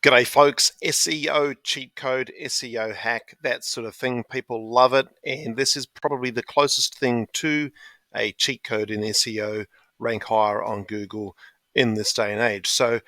G'day folks, SEO cheat code, SEO hack, that sort of thing. People love it, and this is probably the closest thing to a cheat code in SEO, rank higher on Google in this day and age. So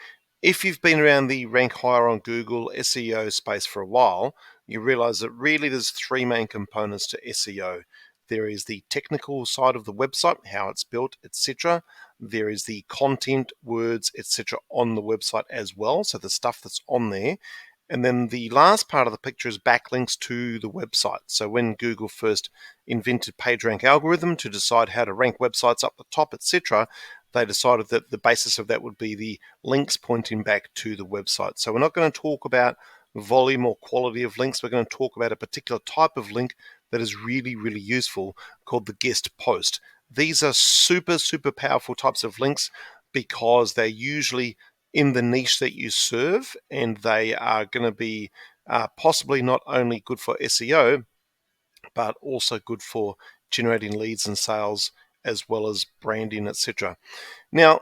if you've been around the rank higher on Google SEO space for a while, you realize that really there's three main components to SEO. There is the technical side of the website, how it's built, etc. There is the content, words, etc. on the website as well, so the stuff that's on there. And then the last part of the picture is backlinks to the website. So when Google first invented PageRank algorithm to decide how to rank websites up the top, etc., they decided that the basis of that would be the links pointing back to the website. So we're not going to talk about volume or quality of links. We're going to talk about a particular type of link that is really, really useful called the guest post. These are super, super powerful types of links because they're usually in the niche that you serve, and they are going to be possibly not only good for SEO, but also good for generating leads and sales as well as branding, etc. Now,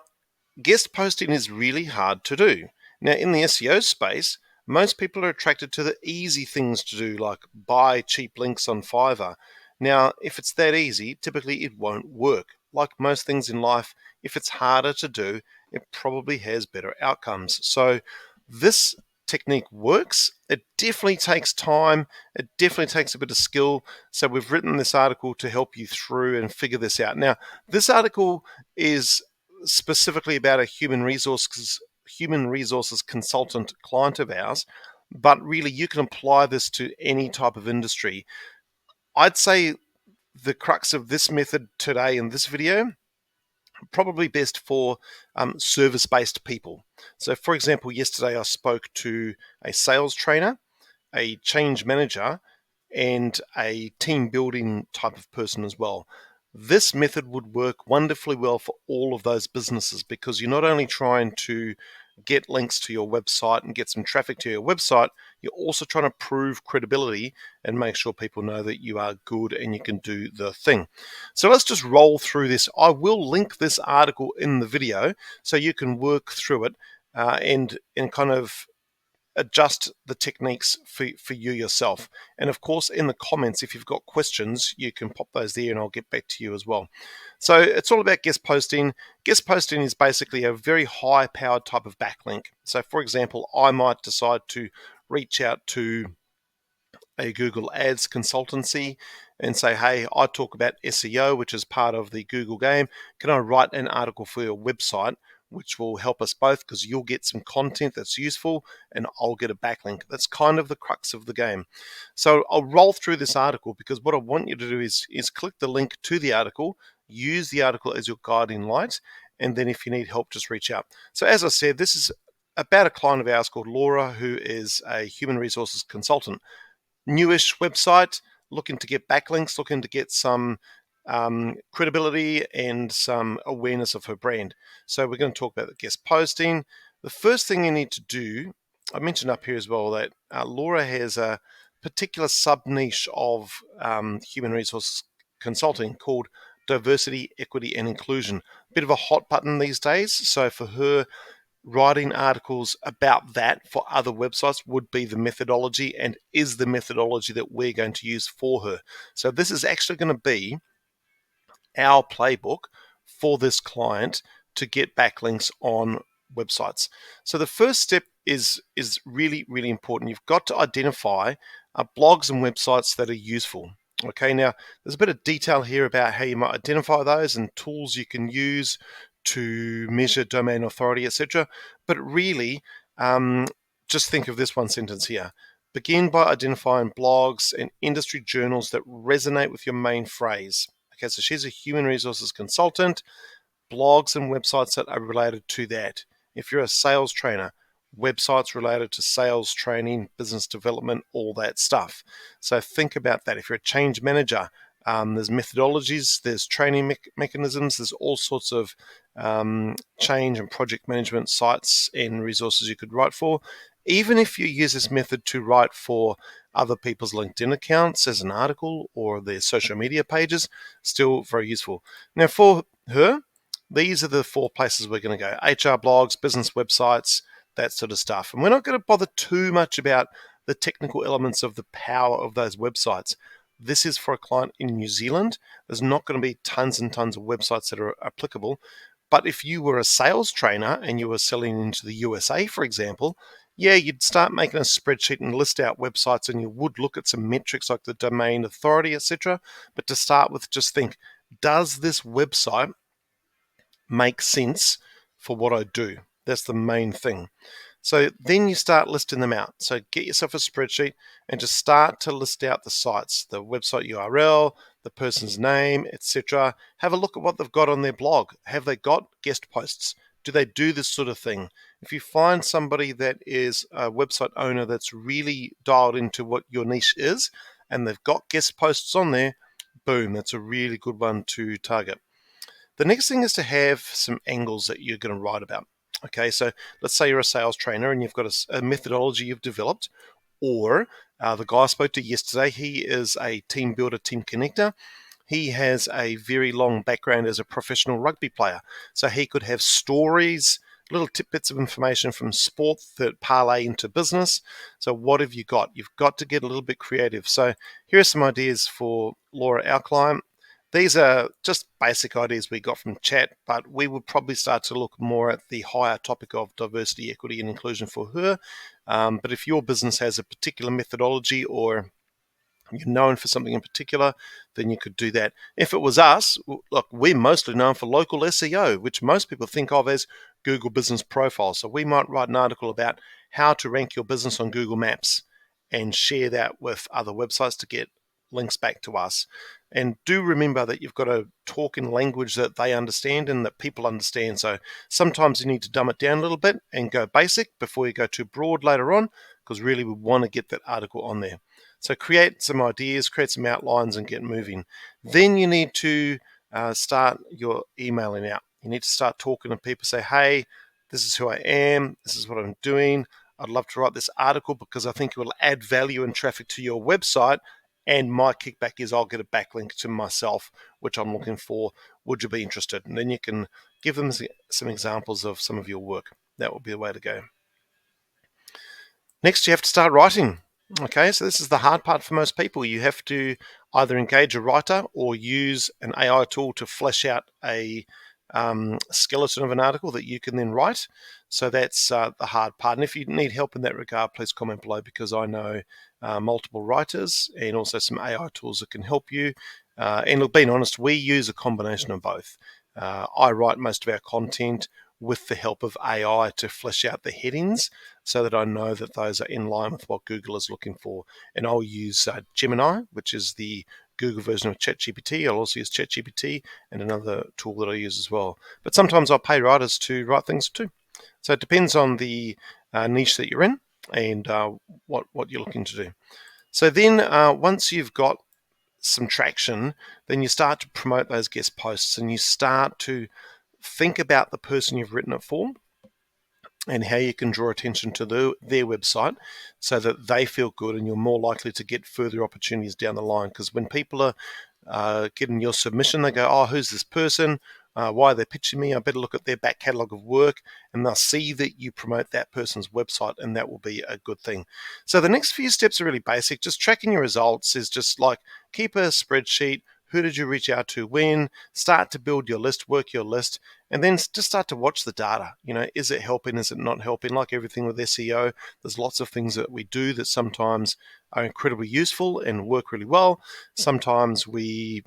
guest posting is really hard to do. Now, in the SEO space, most people are attracted to the easy things to do, like buy cheap links on Fiverr. Now, if it's that easy, typically it won't work. Like most things in life, if it's harder to do, it probably has better outcomes. So this technique works. It definitely takes time. It definitely takes a bit of skill. So we've written this article to help you through and figure this out. Now, this article is specifically about a human resources consultant client of ours, but really you can apply this to any type of industry. I'd say the crux of this method today in this video, probably best for service-based people. So for example, yesterday I spoke to a sales trainer, a change manager, and a team building type of person as well. This method would work wonderfully well for all of those businesses because you're not only trying to get links to your website and get some traffic to your website, you're also trying to prove credibility and make sure people know that you are good and you can do the thing. So let's just roll through this. I will link this article in the video so you can work through it and kind of adjust the techniques for you yourself. And of course, in the comments, if you've got questions, you can pop those there and I'll get back to you as well. So it's all about guest posting. Guest posting is basically a very high powered type of backlink. So for example, I might decide to reach out to a Google Ads consultancy and say, hey, I talk about SEO, which is part of the Google game. Can I write an article for your website, which will help us both because you'll get some content that's useful and I'll get a backlink. That's kind of the crux of the game. So I'll roll through this article because what I want you to do is click the link to the article, use the article as your guiding light, and then if you need help, just reach out. So as I said, this is about a client of ours called Laura, who is a human resources consultant. Newish website, looking to get backlinks, looking to get some credibility and some awareness of her brand. So we're going to talk about the guest posting. The first thing you need to do, I mentioned up here as well that Laura has a particular sub-niche of human resources consulting called diversity, equity, and inclusion. A bit of a hot button these days. So for her, writing articles about that for other websites would be the methodology and is the methodology that we're going to use for her. So this is actually going to be our playbook for this client to get backlinks on websites. So the first step is really, really important. You've got to identify blogs and websites that are useful. Okay, now there's a bit of detail here about how you might identify those and tools you can use to measure domain authority, etc. But really, just think of this one sentence here. Begin by identifying blogs and industry journals that resonate with your main phrase. Okay, so she's a human resources consultant, blogs and websites that are related to that. If you're a sales trainer, websites related to sales training, business development, all that stuff. So think about that. If you're a change manager, there's methodologies, there's training mechanisms, there's all sorts of change and project management sites and resources you could write for. Even if you use this method to write for other people's LinkedIn accounts as an article or their social media pages, still very useful. Now for her, these are the 4 places we're going to go: HR blogs, business websites, that sort of stuff. And we're not going to bother too much about the technical elements of the power of those websites. This is for a client in New Zealand. There's not going to be tons and tons of websites that are applicable. But if you were a sales trainer and you were selling into the USA, for example, yeah, you'd start making a spreadsheet and list out websites, and you would look at some metrics like the domain authority, etc. But to start with, just think, does this website make sense for what I do? That's the main thing. So then you start listing them out. So get yourself a spreadsheet and just start to list out the sites, the website URL, the person's name, etc. Have a look at what they've got on their blog. Have they got guest posts? Do they do this sort of thing? If you find somebody that is a website owner that's really dialed into what your niche is and they've got guest posts on there, boom, that's a really good one to target. The next thing is to have some angles that you're going to write about. Okay, so let's say you're a sales trainer and you've got a methodology you've developed, or the guy I spoke to yesterday, he is a team builder, team connector. He has a very long background as a professional rugby player. So he could have stories, little tidbits of information from sport that parlay into business. So what have you got? You've got to get a little bit creative. So here are some ideas for Laura, our client. These are just basic ideas we got from chat, but we would probably start to look more at the higher topic of diversity, equity, and inclusion for her. But if your business has a particular methodology or you're known for something in particular, then you could do that. If it was us, look, we're mostly known for local SEO, which most people think of as Google Business Profile. So we might write an article about how to rank your business on Google Maps and share that with other websites to get links back to us. And do remember that you've got to talk in language that they understand and that people understand. So sometimes you need to dumb it down a little bit and go basic before you go too broad later on, because really we want to get that article on there. So create some ideas, create some outlines, and get moving. Then you need to start your emailing out. You need to start talking to people, say, hey, this is who I am, this is what I'm doing. I'd love to write this article because I think it will add value and traffic to your website. And my kickback is I'll get a backlink to myself, which I'm looking for. Would you be interested? And then you can give them some examples of some of your work. That would be the way to go. Next, you have to start writing. Okay, so this is the hard part for most people. You have to either engage a writer or use an AI tool to flesh out a skeleton of an article that you can then write. So that's the hard part. And if you need help in that regard, please comment below, because I know multiple writers and also some AI tools that can help you. And look, being honest, we use a combination of both. I write most of our content with the help of AI to flesh out the headings so that I know that those are in line with what Google is looking for. And I'll use Gemini, which is the Google version of ChatGPT. I'll also use ChatGPT and another tool that I use as well. But sometimes I'll pay writers to write things too. So it depends on the niche that you're in and what you're looking to do. So then once you've got some traction, then you start to promote those guest posts and you start to think about the person you've written it for and how you can draw attention to their website so that they feel good and you're more likely to get further opportunities down the line. Because when people are getting your submission, they go, oh, who's this person? Why are they pitching me? I better look at their back catalogue of work, and they'll see that you promote that person's website, and that will be a good thing. So the next few steps are really basic. Just tracking your results is just like keep a spreadsheet. Who did you reach out to when? Start to build your list, work your list, and then just start to watch the data. You know, is it helping? Is it not helping? Like everything with SEO, there's lots of things that we do that sometimes are incredibly useful and work really well. Sometimes we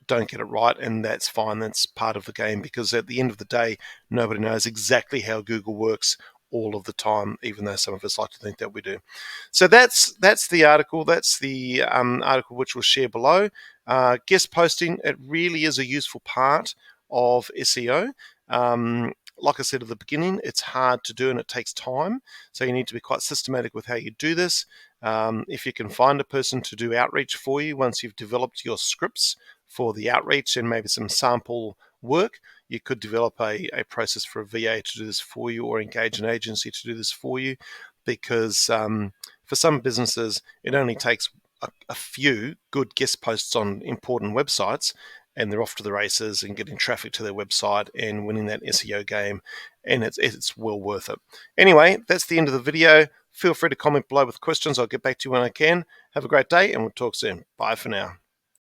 don't get it right, and that's fine. That's part of the game, because at the end of the day, nobody knows exactly how Google works all of the time, even though some of us like to think that we do. So that's the article. That's the article which we'll share below. Guest posting, it really is a useful part of SEO. Like I said at the beginning, it's hard to do and it takes time. So you need to be quite systematic with how you do this. If you can find a person to do outreach for you once you've developed your scripts for the outreach and maybe some sample work, you could develop a process for a VA to do this for you, or engage an agency to do this for you, because for some businesses, it only takes a few good guest posts on important websites, and they're off to the races and getting traffic to their website and winning that SEO game, and it's well worth it. Anyway, that's the end of the video. Feel free to comment below with questions. I'll get back to you when I can. Have a great day, and we'll talk soon. Bye for now.